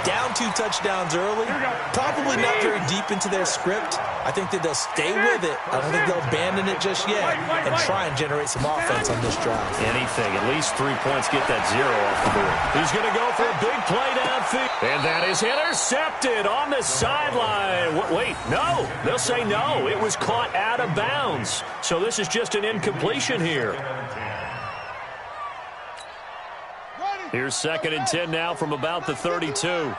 Down 2 touchdowns early, probably not very deep into their script. I think that they'll stay with it. I don't think they'll abandon it just yet and try and generate some offense on this drive. Anything, at least 3 points, get that 0 off the board. He's going to go for a big play downfield. And that is intercepted on the sideline. Wait, no. They'll say no. It was caught out of bounds. So this is just an incompletion here. Here's 2nd and 10 now from about the 32. Come on,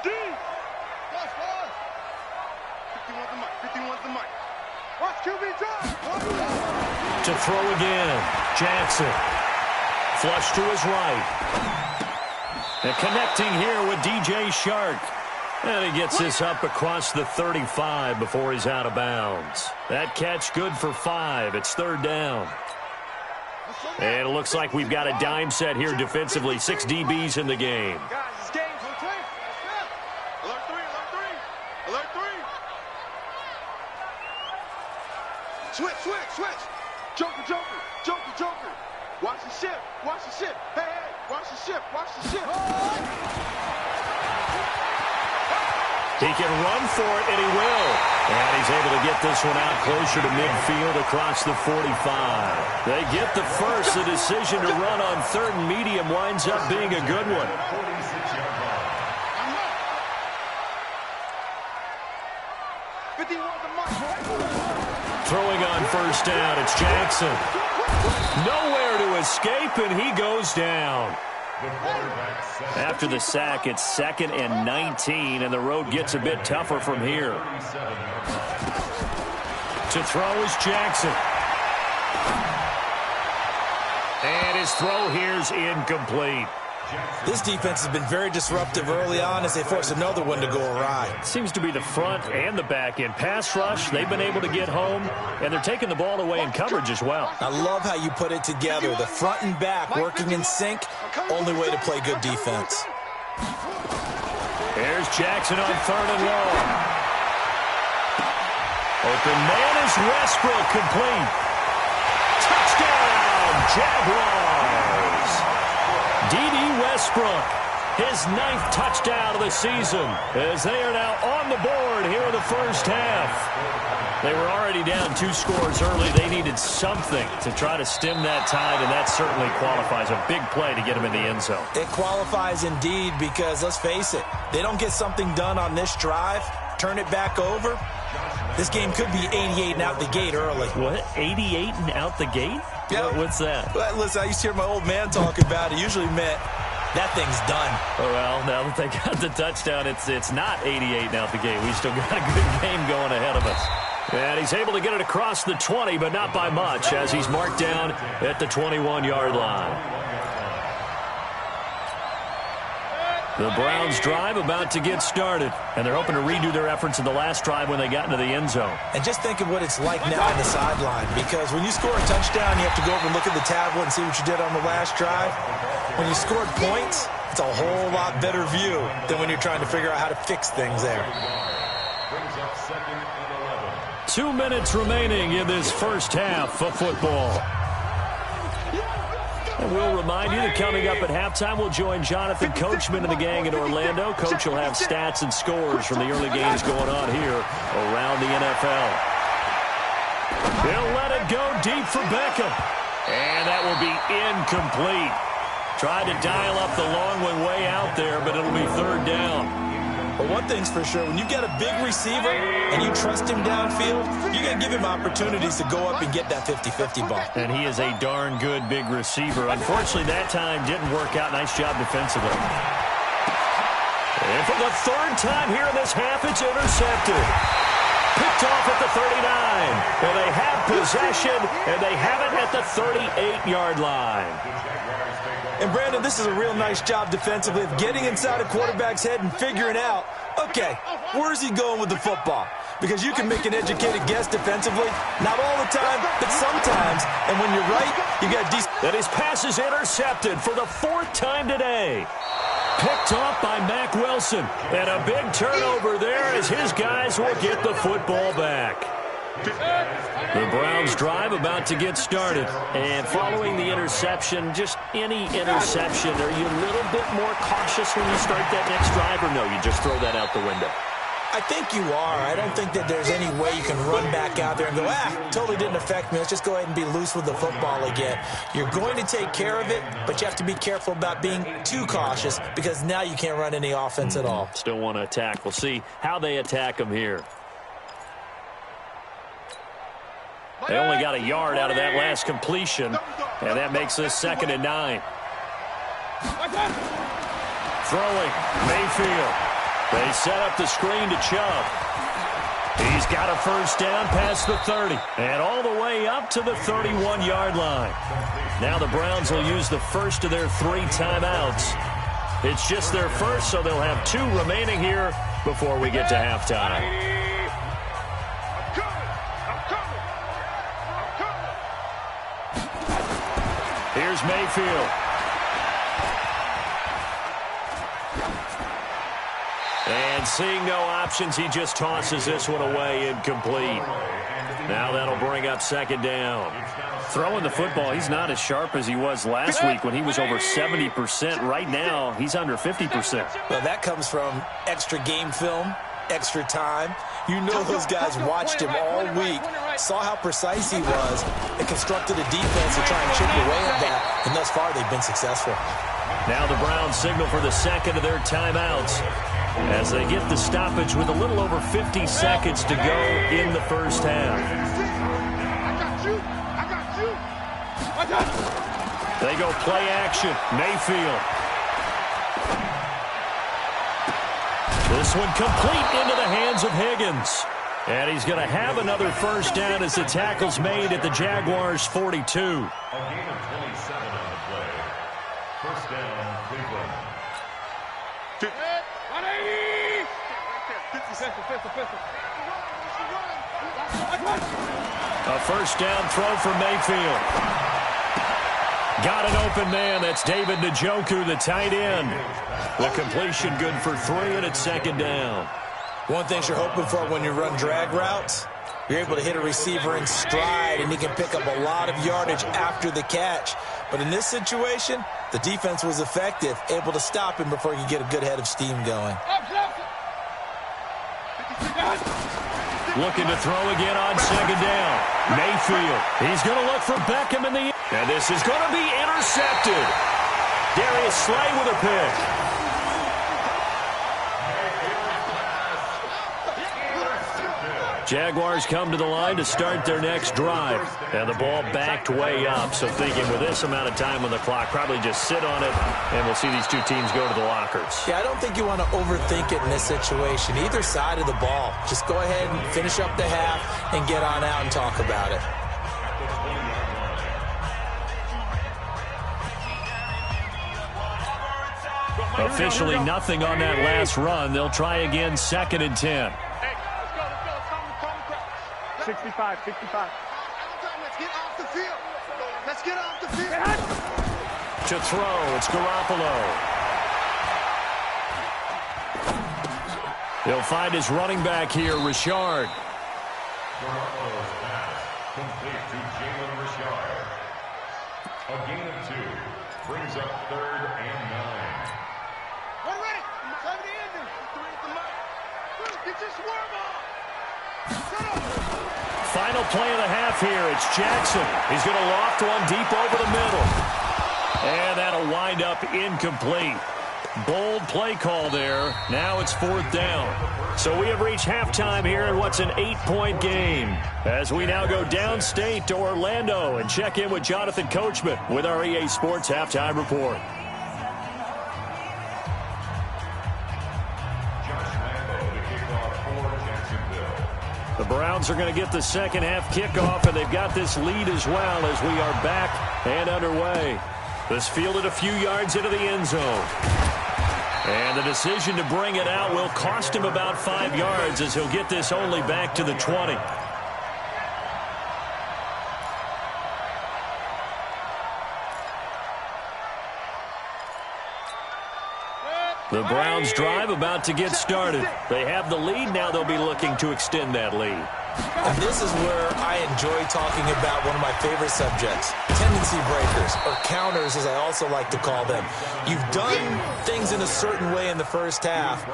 D. Watch QB drive. To throw again. Jackson. Flush to his right. And connecting here with DJ Shark. And he gets this up across the 35 before he's out of bounds. That catch good for 5. It's 3rd down. And it looks like we've got a dime set here defensively. 6 DBs in the game. Alert 3. Alert 3. Switch. Joker. Watch the ship. Hey, watch the ship. He can run for it, and he will. And he's able to get this one out closer to midfield across the 45. They get the first. The decision to run on 3rd and medium winds up being a good one. Throwing on 1st down, it's Jackson. Nowhere to escape, and he goes down. After the sack, it's 2nd and 19, and the road gets a bit tougher from here. To throw is Jackson. And his throw here's incomplete. This defense has been very disruptive early on as they force another one to go awry. Seems to be the front and the back end. Pass rush, they've been able to get home, and they're taking the ball away in coverage as well. I love how you put it together. The front and back working in sync, only way to play good defense. Here's Jackson on 3rd and long. Open man is Westbrook, complete. Touchdown, Jaguars. D.D. Westbrook, his 9th touchdown of the season, as they are now on the board here in the 1st half. They were already down 2 scores early. They needed something to try to stem that tide, and that certainly qualifies. A big play to get them in the end zone. It qualifies indeed because, let's face it, they don't get something done on this drive, turn it back over, this game could be 88 and out the gate early. What? 88 and out the gate? Yeah. What's that? Well, listen, I used to hear my old man talk about it. Usually meant that thing's done. Oh, well, now that they got the touchdown, it's not 88 and out the gate. We still got a good game going ahead of us. And he's able to get it across the 20, but not by much, as he's marked down at the 21-yard line. The Browns drive about to get started, and they're hoping to redo their efforts in the last drive when they got into the end zone. And just think of what it's like now on the sideline, because when you score a touchdown, you have to go over and look at the tablet and see what you did on the last drive. When you scored points, it's a whole lot better view than when you're trying to figure out how to fix things there. 2 minutes remaining in this 1st half of football. And we'll remind you that coming up at halftime, we'll join Jonathan Coachman and the gang in Orlando. Coach will have stats and scores from the early games going on here around the NFL. He'll let it go deep for Beckham. And that will be incomplete. Tried to dial up the long one way out there, but it'll be 3rd down. But one thing's for sure, when you've got a big receiver and you trust him downfield, you're going to give him opportunities to go up and get that 50-50 ball. And he is a darn good big receiver. Unfortunately, that time didn't work out. Nice job defensively. And for the 3rd time here in this half, it's intercepted. Picked off at the 39. And they have possession, and they have it at the 38-yard line. And, Brandon, this is a real nice job defensively of getting inside a quarterback's head and figuring out, okay, where's he going with the football? Because you can make an educated guess defensively. Not all the time, but sometimes. And when you're right, you got decent. And his pass is intercepted for the 4th time today. Picked off by Mack Wilson. And a big turnover there as his guys will get the football back. The Browns drive about to get started. And following the interception, just any interception, are you a little bit more cautious when you start that next drive, or no, you just throw that out the window? I think you are. I don't think that there's any way you can run back out there and go, totally didn't affect me. Let's just go ahead and be loose with the football again. You're going to take care of it, but you have to be careful about being too cautious because now you can't run any offense at all. Still want to attack. We'll see how they attack them here. They only got a yard out of that last completion, and that makes this 2nd and 9. Throwing, Mayfield. They set up the screen to Chubb. He's got a first down past the 30, and all the way up to the 31-yard line. Now the Browns will use the first of their 3 timeouts. It's just their first, so they'll have 2 remaining here before we get to halftime. Here's Mayfield. And seeing no options, he just tosses this one away, incomplete. Now that'll bring up 2nd down. Throwing the football, he's not as sharp as he was last week when he was over 70%. Right now, he's under 50%. Well, that comes from extra game film, extra time. You know those guys watched him all week, saw how precise he was, and constructed a defense to try and chip away at that, and thus far they've been successful. Now the Browns signal for the 2nd of their timeouts as they get the stoppage with a little over 50 seconds to go in the first half. They go play action. Mayfield. This one complete into the hands of Higgins. And he's going to have another first down as the tackle's made at the Jaguars' 42. A gain of 27 on the play. First down, Cleveland. A first down throw for Mayfield. Got an open man. That's David Njoku, the tight end. The completion good for 3, and it's 2nd down. One thing you're hoping for when you run drag routes, you're able to hit a receiver in stride, and he can pick up a lot of yardage after the catch. But in this situation, the defense was effective, able to stop him before he could get a good head of steam going. Looking to throw again on 2nd down. Mayfield. He's going to look for Beckham in the... And this is going to be intercepted. Darius Slay with a pick. Jaguars come to the line to start their next drive. And the ball backed way up. So thinking with this amount of time on the clock, probably just sit on it, and we'll see these 2 teams go to the lockers. Yeah, I don't think you want to overthink it in this situation. Either side of the ball. Just go ahead and finish up the half and get on out and talk about it. Officially nothing on that last run. They'll try again, 2nd and 10. 65. Let's get off the field. Let's get off the field. To throw, it's Garoppolo. He'll find his running back here, Richard. Garoppolo's pass complete to Jalen Richard. A gain of 2 brings up 3rd and 9. We're ready. Time to end it. 3 at the mic. Get your swerve on. Shut up. Final play of the half here. It's Jackson. He's going to loft one deep over the middle. And that'll wind up incomplete. Bold play call there. Now it's 4th down. So we have reached halftime here in what's an 8-point game. As we now go downstate to Orlando and check in with Jonathan Coachman with our EA Sports Halftime Report. The Browns are going to get the second half kickoff, and they've got this lead as well as we are back and underway. This fielded a few yards into the end zone. And the decision to bring it out will cost him about 5 yards as he'll get this only back to the 20. The Browns drive about to get started. They have the lead. Now they'll be looking to extend that lead. And this is where I enjoy talking about one of my favorite subjects, tendency breakers, or counters as I also like to call them. You've done things in a certain way in the first half,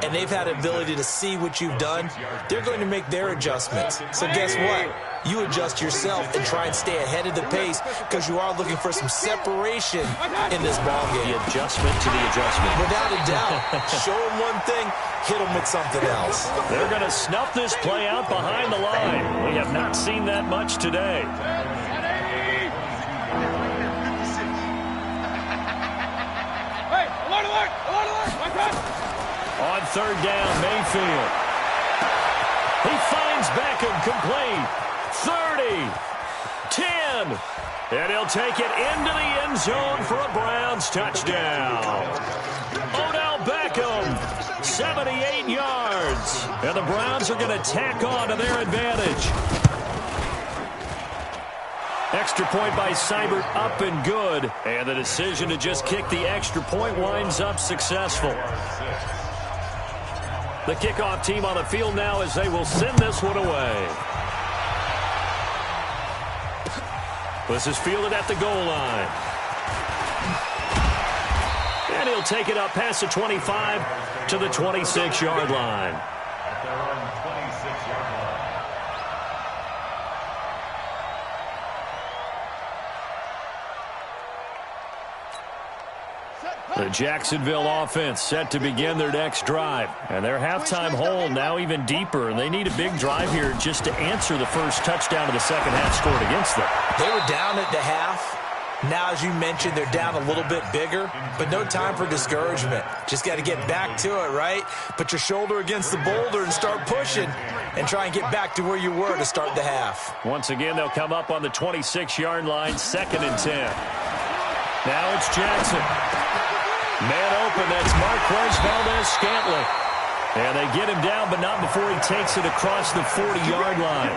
and they've had ability to see what you've done. They're going to make their adjustments. So guess what? You adjust yourself and try and stay ahead of the pace because you are looking for some separation in this ball game. The adjustment to the adjustment. Without a doubt. Show them one thing, hit them with something else. They're going to snuff this play out behind the line. We have not seen that much today. On third down, Mayfield. He finds Beckham complete. 30, 10, and he'll take it into the end zone for a Browns touchdown. Odell Beckham, 78 yards, and the Browns are going to tack on to their advantage. Extra point by Seibert, up and good, and the decision to just kick the extra point winds up successful. The kickoff team on the field now as they will send this one away. This is fielded at the goal line. And he'll take it up past the 25 to the 26-yard line. At their own 26-yard line. The Jacksonville offense set to begin their next drive. And their halftime hole now even deeper. And they need a big drive here just to answer the first touchdown of the second half scored against them. They were down at the half. Now, as you mentioned, they're down a little bit bigger, but no time for discouragement. Just got to get back to it, right? Put your shoulder against the boulder and start pushing and try and get back to where you were to start the half. Once again, they'll come up on the 26-yard line, 2nd and 10. Now it's Jackson. Man open, that's Marquez Valdez-Scantling. And they get him down, but not before he takes it across the 40-yard line.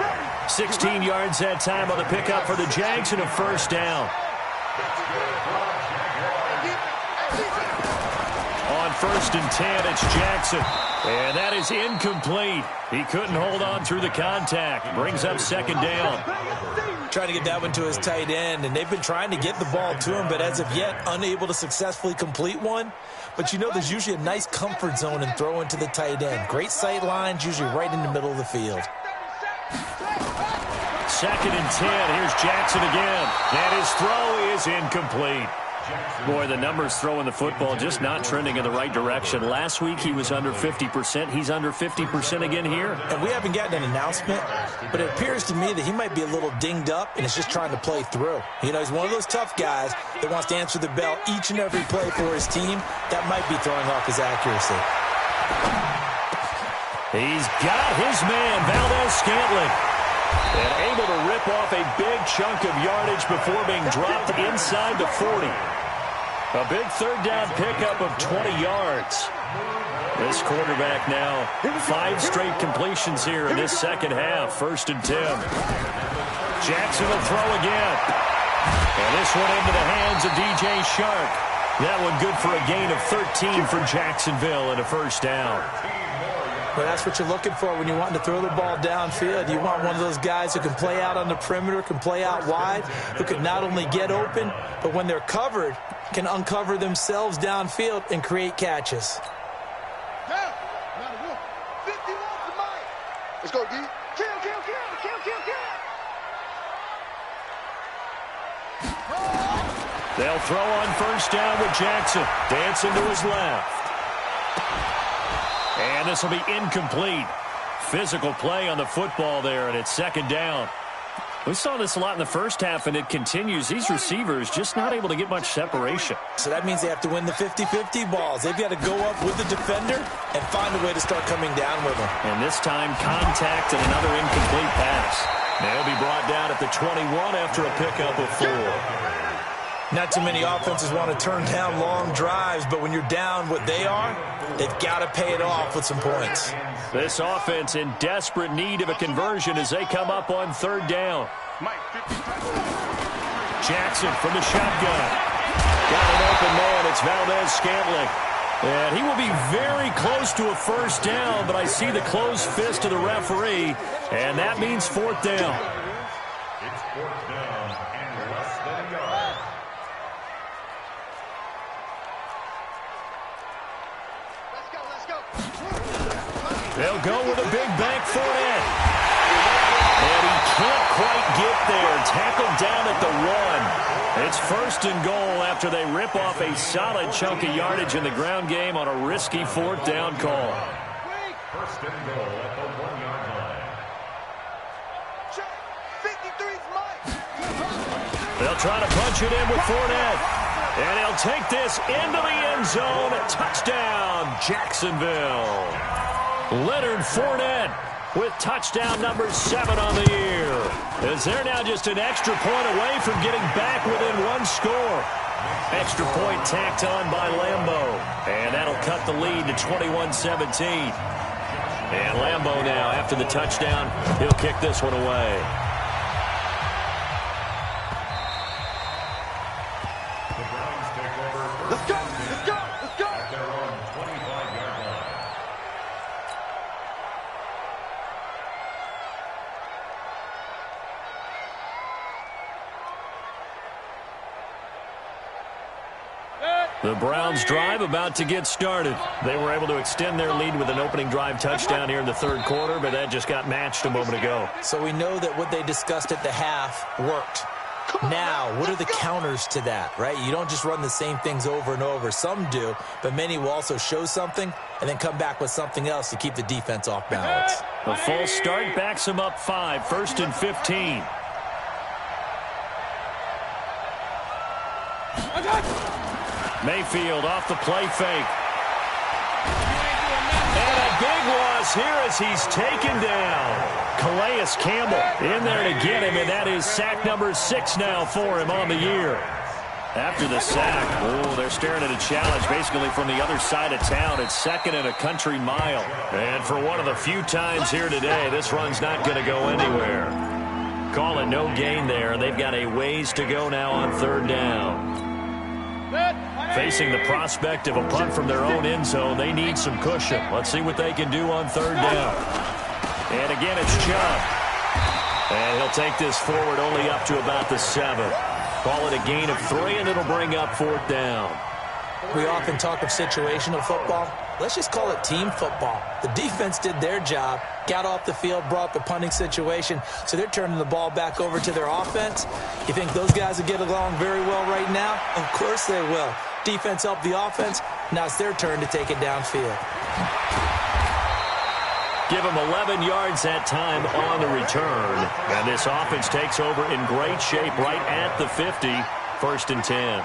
16 yards that time on the pickup for the Jags and a first down. On 1st and 10, it's Jackson. And that is incomplete. He couldn't hold on through the contact. Brings up 2nd down. Trying to get that one to his tight end, and they've been trying to get the ball to him, but as of yet, unable to successfully complete one. But you know there's usually a nice comfort zone in throwing to the tight end. Great sight lines, usually right in the middle of the field. 2nd and 10. Here's Jackson again. And his throw is incomplete. Boy, the numbers throwing the football just not trending in the right direction. Last week he was under 50%. He's under 50% again here. And we haven't gotten an announcement, but it appears to me that he might be a little dinged up and is just trying to play through. You know, he's one of those tough guys that wants to answer the bell each and every play for his team. That might be throwing off his accuracy. He's got his man, Valdez-Scantling. And able to rip off a big chunk of yardage before being dropped inside the 40. A big 3rd down pickup of 20 yards. This quarterback now 5 straight completions here in this second half. 1st and 10. Jackson will throw again. And this one into the hands of DJ Shark. That one good for a gain of 13 for Jacksonville and a first down. Well, that's what you're looking for when you're wanting to throw the ball downfield. You want one of those guys who can play out on the perimeter, can play out wide, who can not only get open, but when they're covered, can uncover themselves downfield and create catches. Let's go, D. Kill. They'll throw on 1st down with Jackson. Dancing to his left. And this will be incomplete. Physical play on the football there, and it's 2nd down. We saw this a lot in the first half, and it continues. These receivers just not able to get much separation. So that means they have to win the 50-50 balls. They've got to go up with the defender and find a way to start coming down with them. And this time, contact and another incomplete pass. They'll be brought down at the 21 after a pickup of 4. Not too many offenses want to turn down long drives, but when you're down what they are, they've got to pay it off with some points. This offense in desperate need of a conversion as they come up on 3rd down. Jackson from the shotgun. Got an open man. It's Valdez-Scantling. And he will be very close to a first down, but I see the closed fist of the referee, and that means fourth down. It's fourth down and less than a yard. Let's go. They'll go with a big bank for it. And he can't quite get there. Tackled down at the 1. It's first and goal after they rip off a solid chunk of yardage in the ground game on a risky fourth down call. First and goal at the 1-yard line. 53's Mike. They'll try to punch it in with Fournette. And he'll take this into the end zone. Touchdown, Jacksonville. Leonard Fournette with touchdown number 7 on the year. As they're now just an extra point away from getting back within 1 score. Extra point tacked on by Lambeau. And that'll cut the lead to 21-17. And Lambeau now, after the touchdown, he'll kick this one away. The Browns take over. Let's go. At their own 25-yard line. The Browns drive about to get started. They were able to extend their lead with an opening drive touchdown here in the third quarter, but that just got matched a moment ago. So we know that what they discussed at the half worked. Now, what are the counters to that, right? You don't just run the same things over and over. Some do, but many will also show something and then come back with something else to keep the defense off balance. A false start backs them up 5, first and 15. Mayfield off the play fake. And a big loss here as he's taken down. Calais Campbell in there to get him, and that is sack number 6 now for him on the year. After the sack, they're staring at a challenge basically from the other side of town. It's second and a country mile. And for one of the few times here today, this run's not going to go anywhere. Call it no gain there. They've got a ways to go now on third down. Facing the prospect of a punt from their own end zone, they need some cushion. Let's see what they can do on third down. And again, it's Chubb. And he'll take this forward only up to about the 7. Call it a gain of 3, and it'll bring up fourth down. We often talk of situational football. Let's just call it team football. The defense did their job, got off the field, brought the punting situation, so they're turning the ball back over to their offense. You think those guys will get along very well right now? Of course they will. Defense helped the offense. Now it's their turn to take it downfield. Give them 11 yards that time on the return. And this offense takes over in great shape right at the 50, first and 10.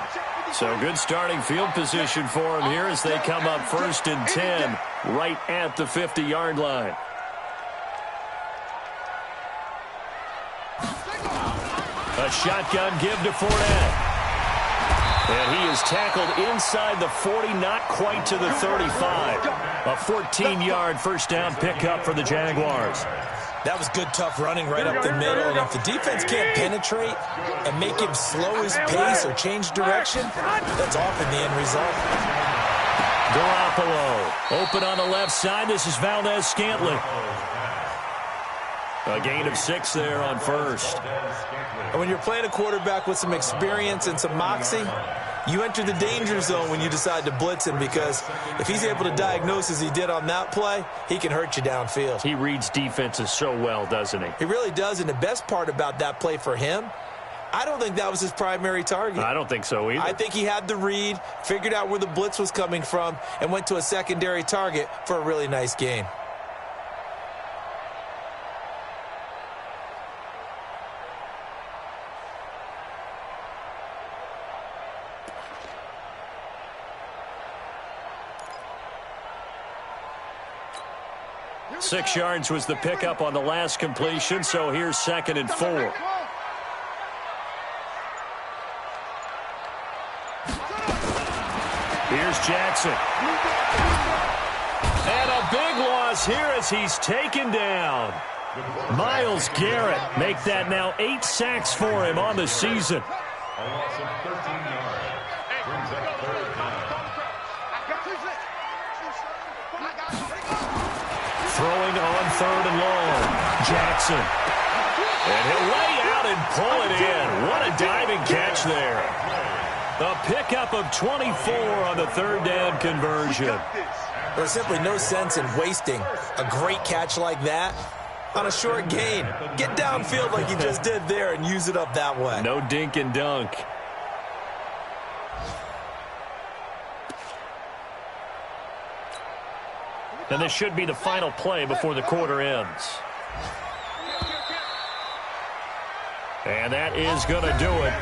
So good starting field position for them here as they come up first and 10 right at the 50-yard line. A shotgun give to Fournette. And he is tackled inside the 40, not quite to the 35. A 14-yard first down pickup for the Jaguars. That was good, tough running right up the middle. And if the defense can't penetrate and make him slow his pace or change direction, that's often the end result. Garoppolo open on the left side. This is Valdez-Scantling. A gain of 6 there on first. And when you're playing a quarterback with some experience and some moxie, you enter the danger zone when you decide to blitz him, because if he's able to diagnose as he did on that play, he can hurt you downfield. He reads defenses so well, doesn't he? He really does, and the best part about that play for him, I don't think that was his primary target. I don't think so either. I think he had the read, figured out where the blitz was coming from, and went to a secondary target for a really nice gain. Six yards was the pickup on the last completion, so here's second and 4. Here's Jackson. And a big loss here as he's taken down. Myles Garrett make that now 8 sacks for him on the season. A loss of 13 yards. Brings up third down. throwing on 3rd and long. Jackson. And he'll lay out and pull it in. What a diving catch there. A pickup of 24 on the 3rd down conversion. There's simply no sense in wasting a great catch like that on a short gain. Get downfield like you just did there and use it up that way. No dink and dunk. And this should be the final play before the quarter ends. And that is going to do it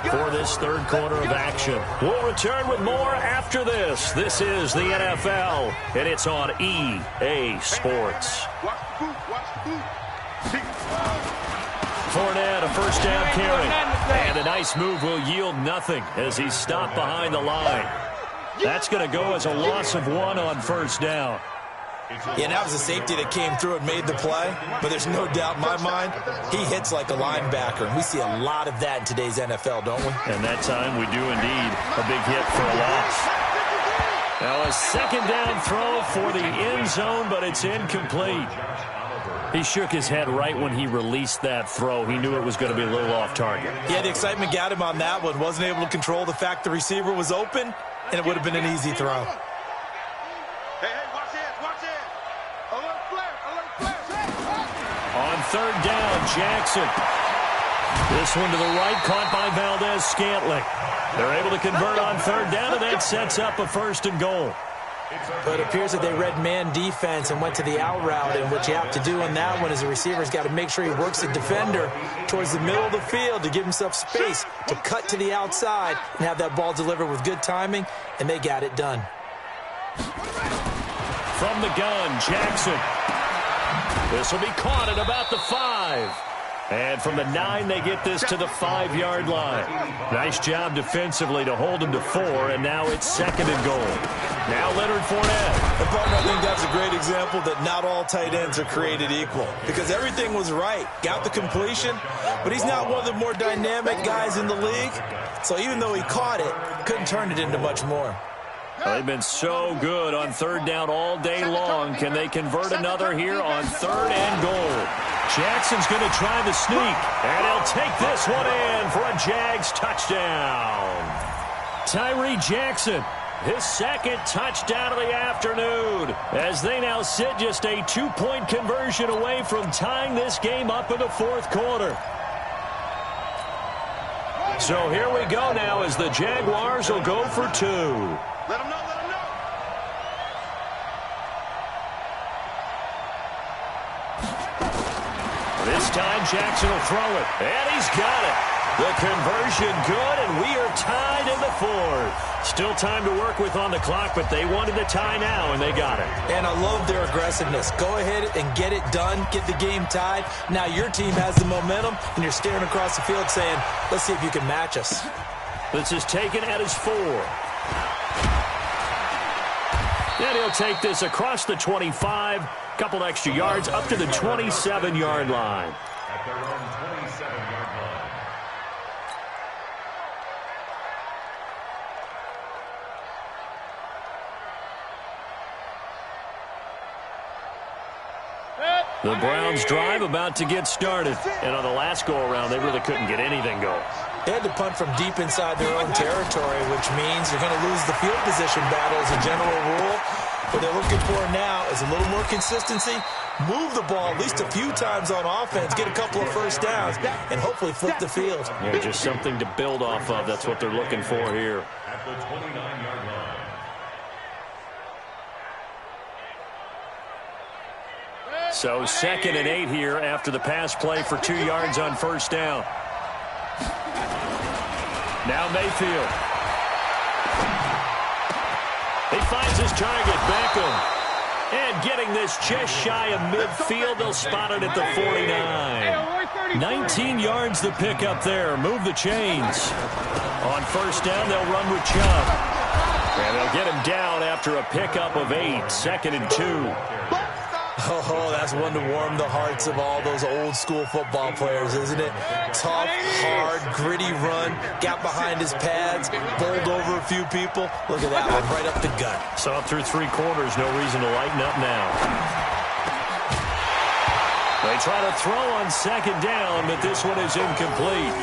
for this 3rd quarter of action. We'll return with more after this. This is the NFL, and it's on EA Sports. Fournette, a first down carry. And a nice move will yield nothing as he's stopped behind the line. That's going to go as a loss of 1 on 1st down. Yeah, and that was a safety that came through and made the play. But there's no doubt in my mind, he hits like a linebacker. And we see a lot of that in today's NFL, don't we? And that time we do indeed. A big hit for a loss. Now a 2nd down throw for the end zone, but it's incomplete. He shook his head right when he released that throw. He knew it was going to be a little off target. Yeah, the excitement got him on that one. Wasn't able to control the fact the receiver was open, and it would have been an easy throw. On 3rd down, Jackson. This one to the right, caught by Valdez-Scantling. They're able to convert on 3rd down, and that sets up a 1st and goal. But it appears that they read man defense and went to the out route, and what you have to do on that one is the receiver's got to make sure he works the defender towards the middle of the field to give himself space to cut to the outside and have that ball delivered with good timing, and they got it done. From the gun, Jackson. This will be caught at about the 5. And from the 9, they get this to the 5-yard line. Nice job defensively to hold him to 4, and now it's 2nd and goal. Now Leonard Fournette. And partner, I think that's a great example that not all tight ends are created equal, because everything was right. Got the completion, but he's not one of the more dynamic guys in the league. So even though he caught it, couldn't turn it into much more. They've been so good on 3rd down all day long. Can they convert another here on 3rd and goal? Jackson's going to try the sneak, and he'll take this one in for a Jags touchdown. Tyree Jackson, his 2nd touchdown of the afternoon, as they now sit just a 2-point conversion away from tying this game up in the 4th quarter. So here we go now as the Jaguars will go for 2. Let him know, let him know. This time Jackson will throw it, and he's got it. The conversion good, and we are tied in the 4th. Still time to work with on the clock, but they wanted the tie now, and they got it. And I love their aggressiveness. Go ahead and get it done, get the game tied. Now your team has the momentum, and you're staring across the field saying, let's see if you can match us. This is taken at his 4. And he'll take this across the 25, couple extra yards up to the 27-yard line. At their own 27-yard line. The Browns drive about to get started. And on the last go-around, they really couldn't get anything going. They had to punt from deep inside their own territory, which means you're going to lose the field position battle as a general rule. What they're looking for now is a little more consistency, move the ball at least a few times on offense, get a couple of first downs, and hopefully flip the field. Yeah, just something to build off of. That's what they're looking for here. At the 29-yard line. So 2nd and 8 here after the pass play for 2 yards on first down. Now Mayfield. He finds his target, Beckham. And getting this just shy of midfield, they'll spot it at the 49. 19 yards the pick up there. Move the chains. On first down, they'll run with Chubb. And they'll get him down after a pickup of 8. 2nd and 2. Oh, that's one to warm the hearts of all those old-school football players, isn't it? Tough, hard, gritty run, got behind his pads, bowled over a few people. Look at that one, right up the gut. So up through 3 quarters, no reason to lighten up now. They try to throw on second down, but this one is incomplete.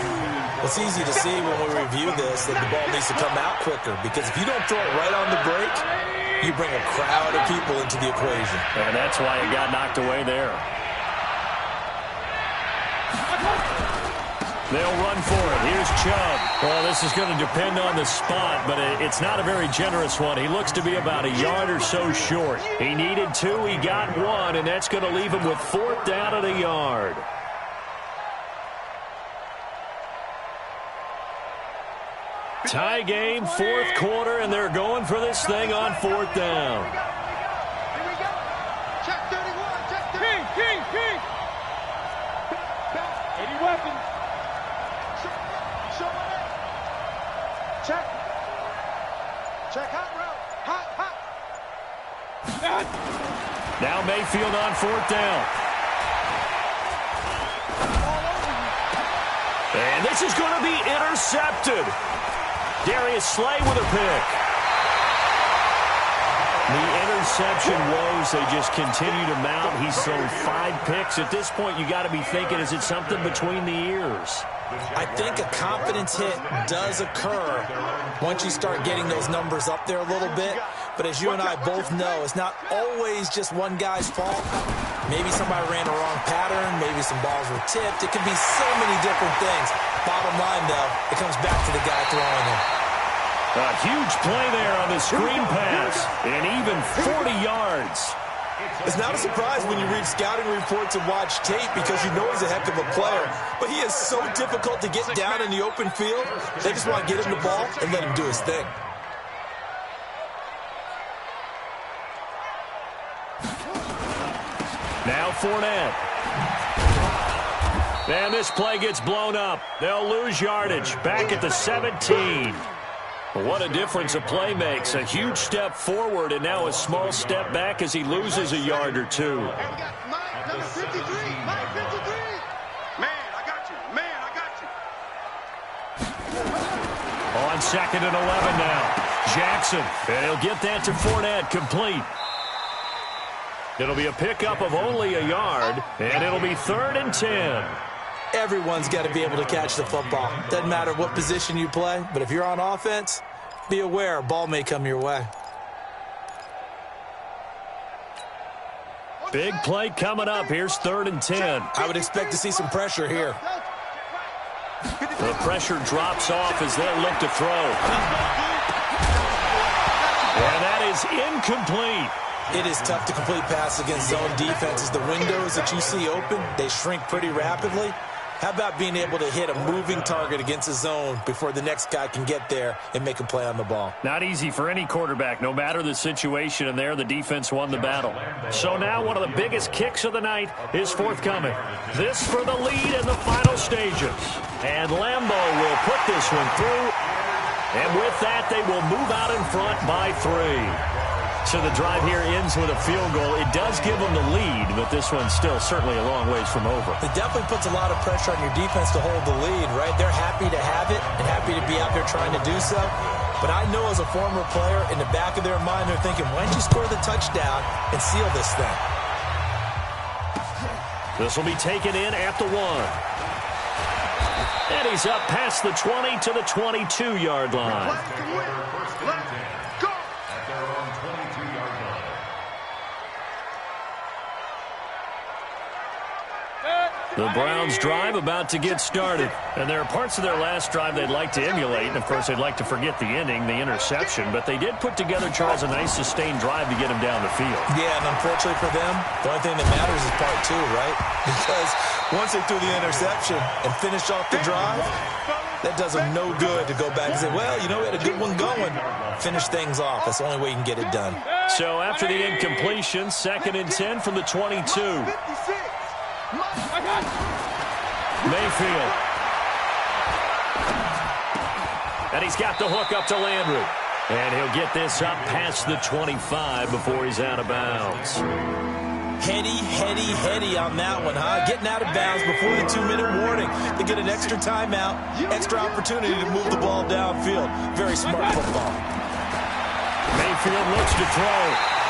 It's easy to see when we review this that the ball needs to come out quicker, because if you don't throw it right on the break, you bring a crowd of people into the equation. And that's why it got knocked away there. They'll run for it. Here's Chubb. Well, this is going to depend on the spot, but it's not a very generous one. He looks to be about a yard or so short. He needed 2. He got 1, and that's going to leave him with 4th down at a yard. Tie game, 4th quarter, and they're going for this thing on 4th down. Here we go. Check 31. Check 30. King. 80 weapons. Show it. Check. Check hot route. Hot. Now Mayfield on 4th down. And this is going to be intercepted. Darius Slay with a pick. The interception woes, they just continue to mount. He's thrown 5 picks. At this point, you got to be thinking, is it something between the ears? I think a confidence hit does occur once you start getting those numbers up there a little bit. But as you and I both know, it's not always just one guy's fault. Maybe somebody ran a wrong pattern. Maybe some balls were tipped. It could be so many different things. Bottom line, though, it comes back to the guy throwing them. A huge play there on the screen pass. And even 40 yards. It's not a surprise when you read scouting reports and watch tape, because you know he's a heck of a player. But he is so difficult to get down in the open field. They just want to get him the ball and let him do his thing. Now Fournette. And this play gets blown up. They'll lose yardage. Back at the 17. What a difference a play makes. A huge step forward and now a small step back as he loses a yard or 2. And we got number 53. Mike 53. Man, I got you. On 2nd and 11 now. Jackson. And he'll get that to Fournette, complete. It'll be a pickup of only a yard, and it'll be 3rd and 10. Everyone's got to be able to catch the football. Doesn't matter what position you play, but if you're on offense, be aware a ball may come your way. Big play coming up. Here's 3rd and 10. I would expect to see some pressure here. The pressure drops off as they look to throw. And that is incomplete. It is tough to complete pass against zone defenses. The windows that you see open, they shrink pretty rapidly. How about being able to hit a moving target against a zone before the next guy can get there and make a play on the ball? Not easy for any quarterback, no matter the situation, and there the defense won the battle. So now one of the biggest kicks of the night is forthcoming. This for the lead in the final stages. And Lambeau will put this one through. And with that, they will move out in front by 3. So the drive here ends with a field goal. It does give them the lead, but this one's still certainly a long ways from over. It definitely puts a lot of pressure on your defense to hold the lead, right? They're happy to have it and happy to be out there trying to do so. But I know as a former player, in the back of their mind, they're thinking, why don't you score the touchdown and seal this thing? This will be taken in at the 1. And he's up past the 20 to the 22-yard line. The Browns drive about to get started. And there are parts of their last drive they'd like to emulate. And, of course, they'd like to forget the ending, the interception. But they did put together, Charles, a nice sustained drive to get him down the field. Yeah, and unfortunately for them, the only thing that matters is part 2, right? Because once they threw the interception and finished off the drive, that does them no good to go back and say, well, you know, we had a good one going. Finish things off. That's the only way you can get it done. So after the incompletion, 2nd and 10 from the 22. Mayfield. And he's got the hook up to Landry. And he'll get this up past the 25 before he's out of bounds. Heady on that one, huh? Getting out of bounds before the 2-minute warning. They get an extra timeout, extra opportunity to move the ball downfield. Very smart football. Mayfield looks to throw.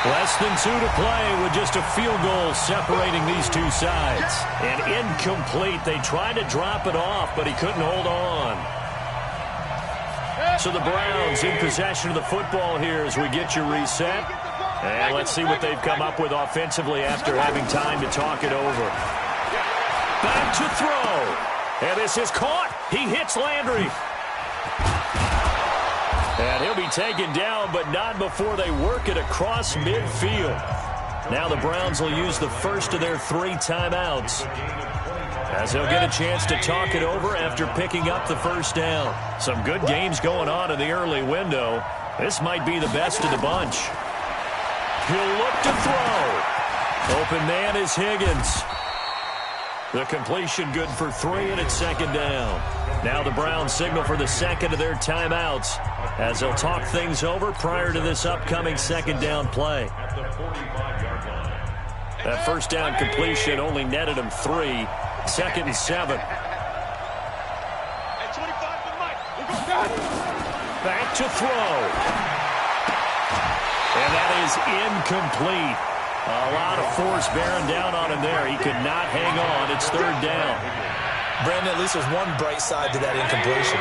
Less than 2 to play with just a field goal separating these two sides. And incomplete. They tried to drop it off, but he couldn't hold on. So the Browns in possession of the football here as we get you reset. And let's see what they've come up with offensively after having time to talk it over. Back to throw. And this is caught. He hits Landry. And he'll be taken down, but not before they work it across midfield. Now the Browns will use the first of their 3 timeouts, as they'll get a chance to talk it over after picking up the first down. Some good games going on in the early window. This might be the best of the bunch. He'll look to throw. Open man is Higgins. The completion good for 3, and it's second down. Now the Browns signal for the second of their timeouts as they'll talk things over prior to this upcoming second down play. That first down completion only netted him 3. Second and 7. Back to throw. And that is incomplete. A lot of force bearing down on him there. He could not hang on. It's third down. Brandon, at least there's one bright side to that incompletion.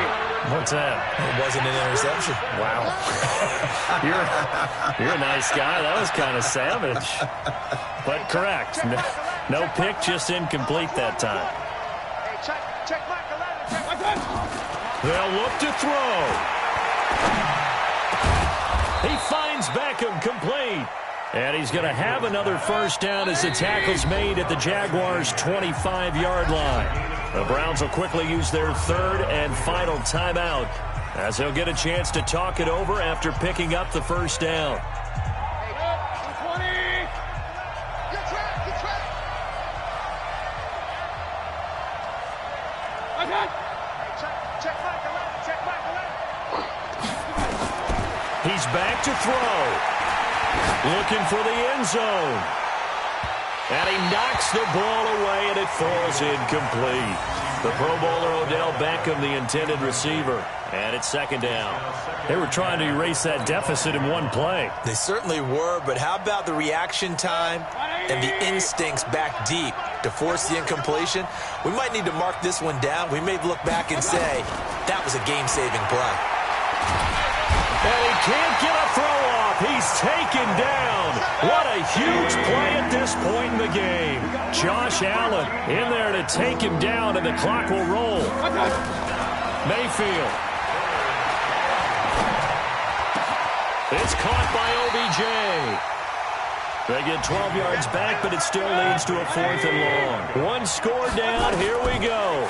What's that? It wasn't an interception. Wow. You're a nice guy. That was kind of savage. But correct. No pick, just incomplete that time. They'll look to throw. He finds Beckham complete. And he's going to have another first down as the tackle's made at the Jaguars' 25-yard line. The Browns will quickly use their third and final timeout as they'll get a chance to talk it over after picking up the first down. He's back to throw. Looking for the end zone. And he knocks the ball away, and it falls incomplete. The Pro Bowler Odell Beckham, the intended receiver. And it's second down. They were trying to erase that deficit in one play. They certainly were, but how about the reaction time and the instincts back deep to force the incompletion? We might need to mark this one down. We may look back and say, that was a game-saving play. And he can't get a throw off. He's taken down. What a huge play at this point in the game. Josh Allen in there to take him down, and the clock will roll. Mayfield. It's caught by OBJ. They get 12 yards back, but it still leads to a 4th and long. One score down. Here we go.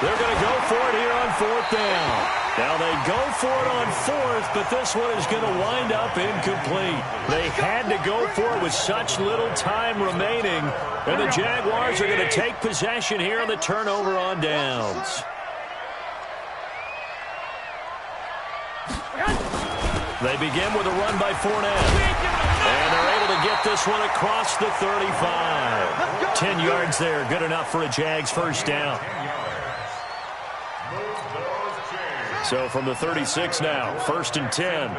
They're going to go for it here on 4th down. Now they go for it on 4th, but this one is going to wind up incomplete. They had to go for it with such little time remaining, and the Jaguars are going to take possession here on the turnover on downs. They begin with a run by Fournette, and they're able to get this one across the 35. 10 yards there, good enough for a Jags first down. So from the 36 now, 1st and 10.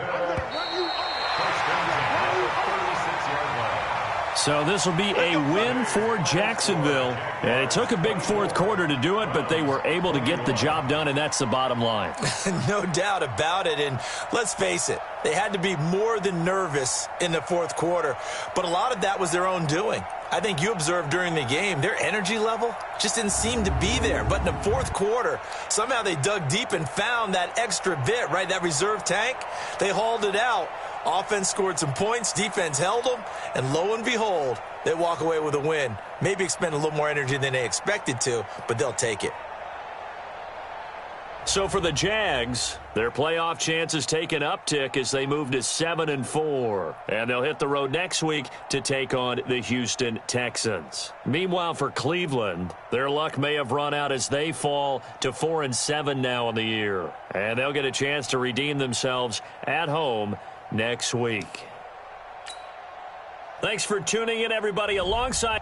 So this will be a win for Jacksonville. And it took a big 4th quarter to do it, but they were able to get the job done, and that's the bottom line. No doubt about it. And let's face it, they had to be more than nervous in the 4th quarter. But a lot of that was their own doing. I think you observed during the game, their energy level just didn't seem to be there. But in the 4th quarter, somehow they dug deep and found that extra bit, right, that reserve tank. They hauled it out. Offense scored some points, defense held them, and lo and behold, they walk away with a win. Maybe expend a little more energy than they expected to, but they'll take it. So for the Jags, their playoff chances take an uptick as they move to 7-4. And they'll hit the road next week to take on the Houston Texans. Meanwhile, for Cleveland, their luck may have run out as they fall to 4-7 now in the year. And they'll get a chance to redeem themselves at home next week. Thanks for tuning in, everybody, alongside